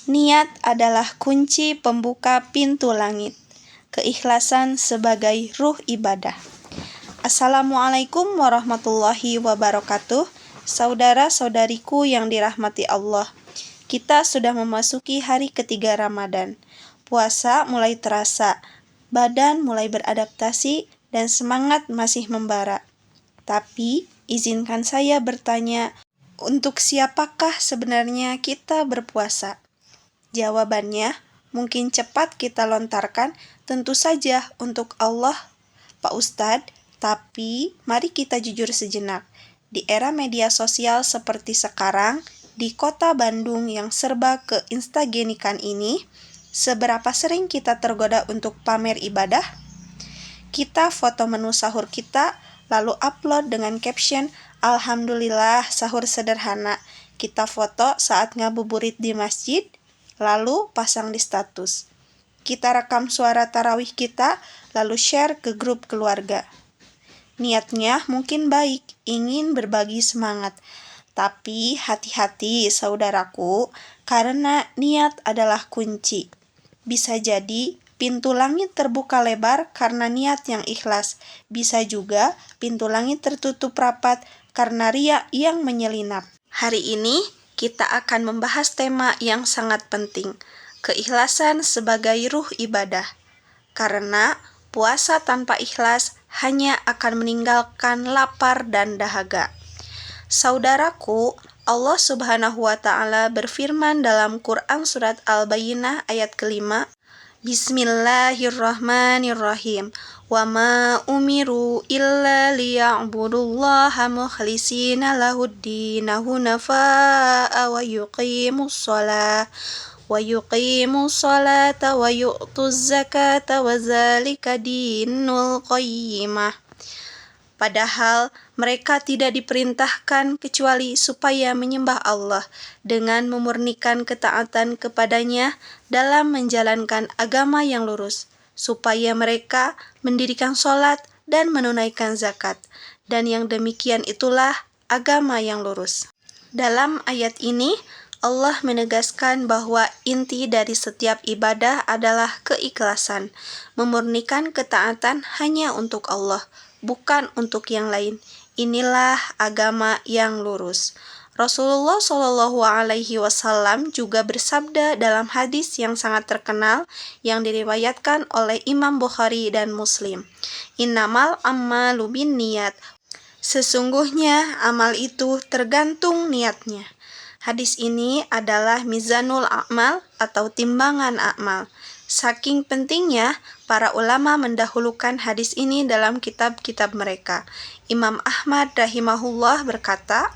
Niat adalah kunci pembuka pintu langit. Keikhlasan sebagai ruh ibadah. Assalamualaikum warahmatullahi wabarakatuh. Saudara-saudariku yang dirahmati Allah. Kita sudah memasuki hari ketiga Ramadan. Puasa mulai terasa, badan mulai beradaptasi, dan semangat masih membara. Tapi, izinkan saya bertanya, untuk siapakah sebenarnya kita berpuasa? Jawabannya, mungkin cepat kita lontarkan, tentu saja untuk Allah, Pak Ustadz, tapi mari kita jujur sejenak. Di era media sosial seperti sekarang, di kota Bandung yang serba keinstagenikan ini, seberapa sering kita tergoda untuk pamer ibadah? Kita foto menu sahur kita, lalu upload dengan caption, Alhamdulillah sahur sederhana. Kita foto saat ngabuburit di masjid, lalu pasang di status. Kita rekam suara tarawih kita, lalu share ke grup keluarga. Niatnya mungkin baik, ingin berbagi semangat. Tapi hati-hati saudaraku, karena niat adalah kunci. Bisa jadi pintu langit terbuka lebar karena niat yang ikhlas. Bisa juga pintu langit tertutup rapat karena ria yang menyelinap. Hari ini kita akan membahas tema yang sangat penting, keikhlasan sebagai ruh ibadah. Karena puasa tanpa ikhlas hanya akan meninggalkan lapar dan dahaga. Saudaraku, Allah Subhanahu wa Ta'ala berfirman dalam Quran Surat Al-Bayyinah ayat ke-5, Bismillahirrahmanirrahim. Wa ma umiru illa liya'budullaha mukhlishina lahuddina hunafa'a wa yuqimus sholata wa yu'tuz zakata wa zalika dinul qayyimah. Padahal mereka tidak diperintahkan kecuali supaya menyembah Allah dengan memurnikan ketaatan kepadanya dalam menjalankan agama yang lurus, supaya mereka mendirikan sholat dan menunaikan zakat, dan yang demikian itulah agama yang lurus. Dalam ayat ini, Allah menegaskan bahwa inti dari setiap ibadah adalah keikhlasan, memurnikan ketaatan hanya untuk Allah, bukan untuk yang lain. Inilah agama yang lurus. Rasulullah Shallallahu Alaihi Wasallam juga bersabda dalam hadis yang sangat terkenal yang diriwayatkan oleh Imam Bukhari dan Muslim. Innamal a'malu binniyat. Sesungguhnya amal itu tergantung niatnya. Hadis ini adalah mizanul a'mal atau timbangan amal. Saking pentingnya, para ulama mendahulukan hadis ini dalam kitab-kitab mereka. Imam Ahmad rahimahullah berkata,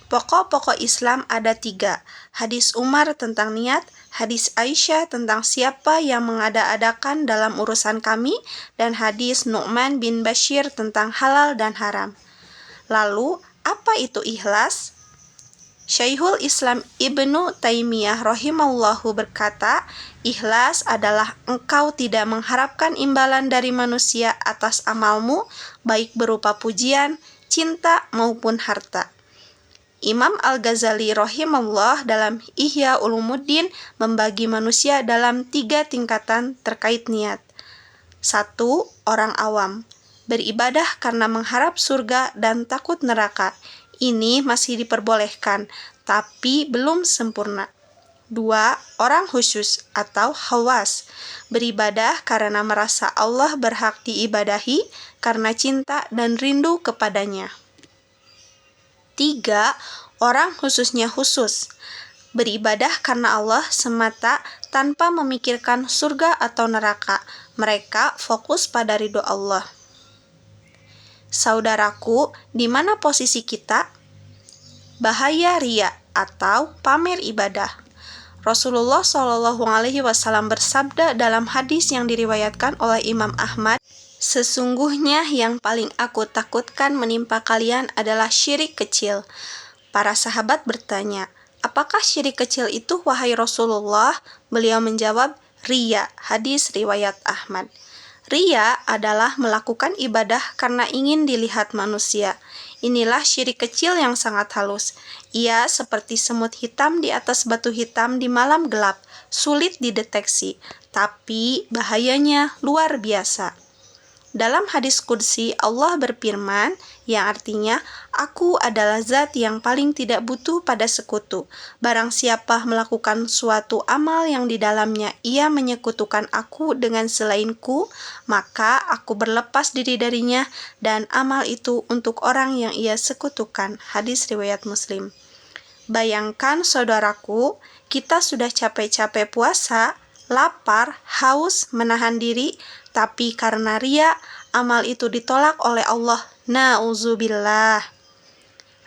pokok-pokok Islam ada 3. Hadis Umar tentang niat, hadis Aisyah tentang siapa yang mengada-adakan dalam urusan kami, dan hadis Nu'man bin Bashir tentang halal dan haram. Lalu, apa itu ikhlas? Syekhul Islam Ibnu Taimiyah rahimahullahu berkata, ikhlas adalah engkau tidak mengharapkan imbalan dari manusia atas amalmu, baik berupa pujian, cinta maupun harta. Imam Al-Ghazali rahimahullah dalam Ihya Ulumuddin membagi manusia dalam 3 tingkatan terkait niat. 1. Orang awam, beribadah karena mengharap surga dan takut neraka. Ini masih diperbolehkan, tapi belum sempurna. 2. Orang khusus atau khawas, beribadah karena merasa Allah berhak diibadahi karena cinta dan rindu kepadanya. 3. Orang khususnya khusus, beribadah karena Allah semata tanpa memikirkan surga atau neraka. Mereka fokus pada ridho Allah. Saudaraku, di mana posisi kita? Bahaya ria atau pamer ibadah. Rasulullah Shallallahu Alaihi Wasallam bersabda dalam hadis yang diriwayatkan oleh Imam Ahmad, sesungguhnya yang paling aku takutkan menimpa kalian adalah syirik kecil. Para sahabat bertanya, apakah syirik kecil itu wahai Rasulullah? Beliau menjawab, ria. Hadis riwayat Ahmad. Ria adalah melakukan ibadah karena ingin dilihat manusia. Inilah syirik kecil yang sangat halus. Ia seperti semut hitam di atas batu hitam di malam gelap, sulit dideteksi, tapi bahayanya luar biasa. Dalam hadis qudsi, Allah berfirman, yang artinya, Aku adalah zat yang paling tidak butuh pada sekutu. Barang siapa melakukan suatu amal yang di dalamnya ia menyekutukan aku dengan selainku, maka aku berlepas diri darinya dan amal itu untuk orang yang ia sekutukan. Hadis riwayat Muslim. Bayangkan saudaraku, kita sudah capek-capek puasa, lapar, haus, menahan diri, tapi karena ria, amal itu ditolak oleh Allah. Na'udzubillah.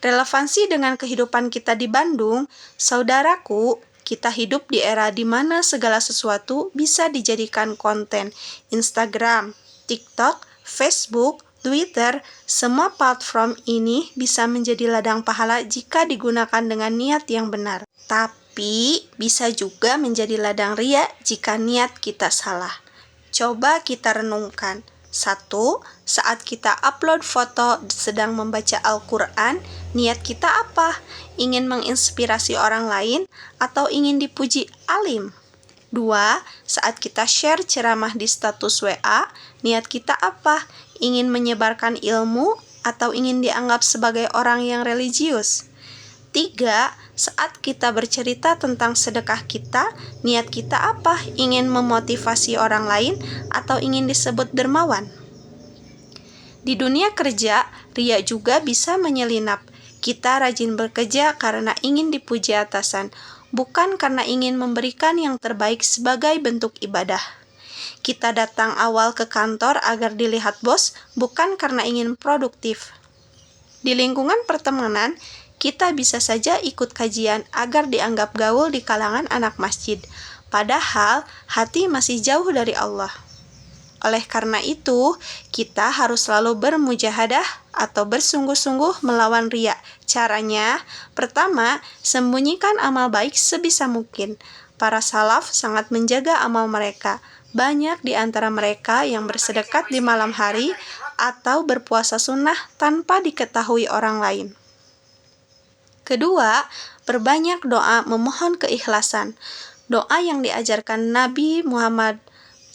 Relevansi dengan kehidupan kita di Bandung, saudaraku, kita hidup di era di mana segala sesuatu bisa dijadikan konten. Instagram, TikTok, Facebook, Twitter, semua platform ini bisa menjadi ladang pahala jika digunakan dengan niat yang benar. Tapi bisa juga menjadi ladang ria jika niat kita salah. Coba kita renungkan. 1. Saat kita upload foto sedang membaca Al-Quran, niat kita apa? Ingin menginspirasi orang lain atau ingin dipuji alim? 2. Saat kita share ceramah di status WA, niat kita apa? Ingin menyebarkan ilmu atau ingin dianggap sebagai orang yang religius? 3. Saat kita bercerita tentang sedekah kita, niat kita apa? Ingin memotivasi orang lain atau ingin disebut dermawan? Di dunia kerja, ria juga bisa menyelinap. Kita rajin bekerja karena ingin dipuji atasan, bukan karena ingin memberikan yang terbaik sebagai bentuk ibadah. Kita datang awal ke kantor agar dilihat bos, bukan karena ingin produktif. Di lingkungan pertemanan, kita bisa saja ikut kajian agar dianggap gaul di kalangan anak masjid, padahal hati masih jauh dari Allah. Oleh karena itu, kita harus selalu bermujahadah atau bersungguh-sungguh melawan ria. Caranya, pertama, sembunyikan amal baik sebisa mungkin. Para salaf sangat menjaga amal mereka. Banyak di antara mereka yang bersedekah di malam hari atau berpuasa sunnah tanpa diketahui orang lain. Kedua, perbanyak doa memohon keikhlasan. Doa yang diajarkan Nabi Muhammad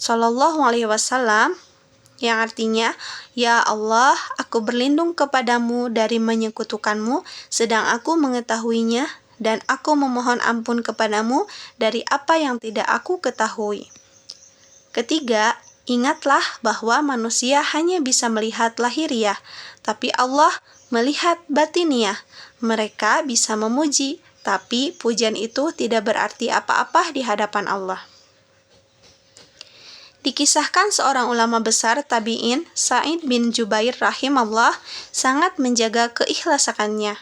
SAW yang artinya, Ya Allah, aku berlindung kepadamu dari menyekutukanmu, sedang aku mengetahuinya, dan aku memohon ampun kepadamu dari apa yang tidak aku ketahui. Ketiga, ingatlah bahwa manusia hanya bisa melihat lahiriah, tapi Allah melihat batiniah. Mereka bisa memuji, tapi pujian itu tidak berarti apa-apa di hadapan Allah. Dikisahkan seorang ulama besar tabi'in, Sa'id bin Jubair rahimahullah, sangat menjaga keikhlasannya.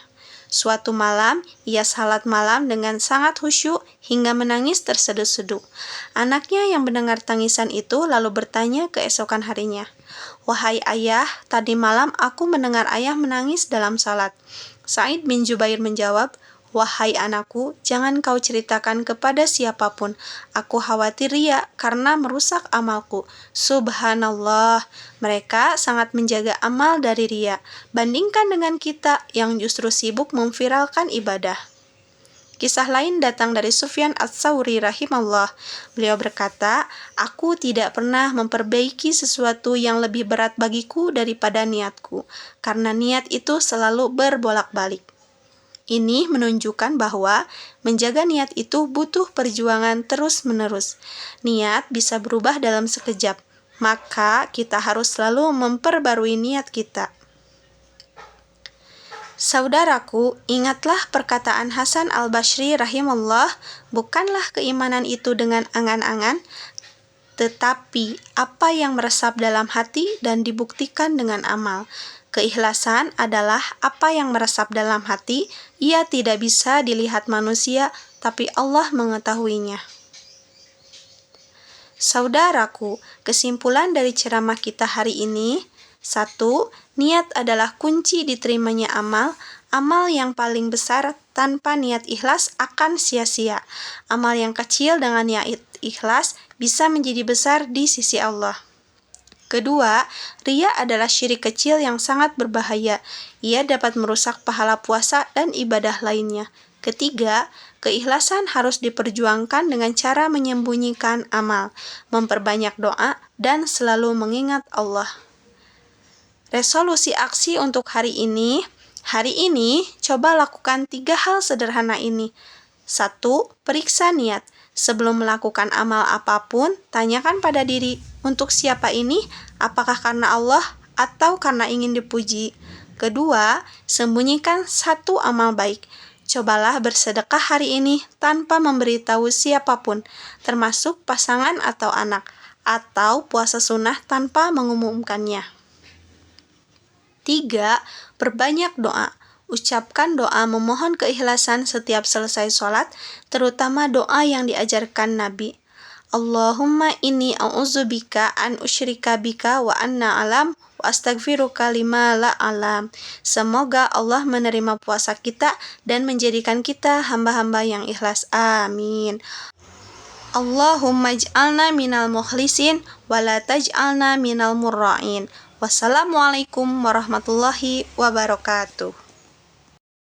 Suatu malam, ia salat malam dengan sangat khusyuk hingga menangis terseduh-seduh. Anaknya yang mendengar tangisan itu lalu bertanya keesokan harinya, Wahai ayah, tadi malam aku mendengar ayah menangis dalam salat. Sa'id bin Jubair menjawab, Wahai anakku, jangan kau ceritakan kepada siapapun. Aku khawatir ria karena merusak amalku. Subhanallah, mereka sangat menjaga amal dari ria. Bandingkan dengan kita yang justru sibuk memviralkan ibadah. Kisah lain datang dari Sufyan Ats-Tsauri rahimahullah. Beliau berkata, Aku tidak pernah memperbaiki sesuatu yang lebih berat bagiku daripada niatku, karena niat itu selalu berbolak-balik. Ini menunjukkan bahwa menjaga niat itu butuh perjuangan terus-menerus. Niat bisa berubah dalam sekejap, maka kita harus selalu memperbarui niat kita. Saudaraku, ingatlah perkataan Hasan al-Basri rahimahullah, bukanlah keimanan itu dengan angan-angan, tetapi apa yang meresap dalam hati dan dibuktikan dengan amal. Keikhlasan adalah apa yang meresap dalam hati, ia tidak bisa dilihat manusia, tapi Allah mengetahuinya. Saudaraku, kesimpulan dari ceramah kita hari ini, 1. Niat adalah kunci diterimanya amal. Amal yang paling besar tanpa niat ikhlas akan sia-sia. Amal yang kecil dengan niat ikhlas bisa menjadi besar di sisi Allah. Kedua, riya adalah syirik kecil yang sangat berbahaya. Ia dapat merusak pahala puasa dan ibadah lainnya. Ketiga, keikhlasan harus diperjuangkan dengan cara menyembunyikan amal, memperbanyak doa, dan selalu mengingat Allah. Resolusi aksi untuk hari ini coba lakukan 3 hal sederhana ini. 1. Periksa niat. Sebelum melakukan amal apapun, tanyakan pada diri, untuk siapa ini? Apakah karena Allah atau karena ingin dipuji? Kedua, sembunyikan 1 amal baik. Cobalah bersedekah hari ini tanpa memberitahu siapapun, termasuk pasangan atau anak, atau puasa sunnah tanpa mengumumkannya. 3. Perbanyak doa. Ucapkan doa memohon keikhlasan setiap selesai sholat, terutama doa yang diajarkan Nabi. Allahumma inni a'udzubika an usyrika bika wa anna alam wa astaghfiruka lima la alam. Semoga Allah menerima puasa kita dan menjadikan kita hamba-hamba yang ikhlas. Amin. Allahumma ij'alna minal mukhlisin wa la taj'alna minal murra'in. Wassalamualaikum warahmatullahi wabarakatuh.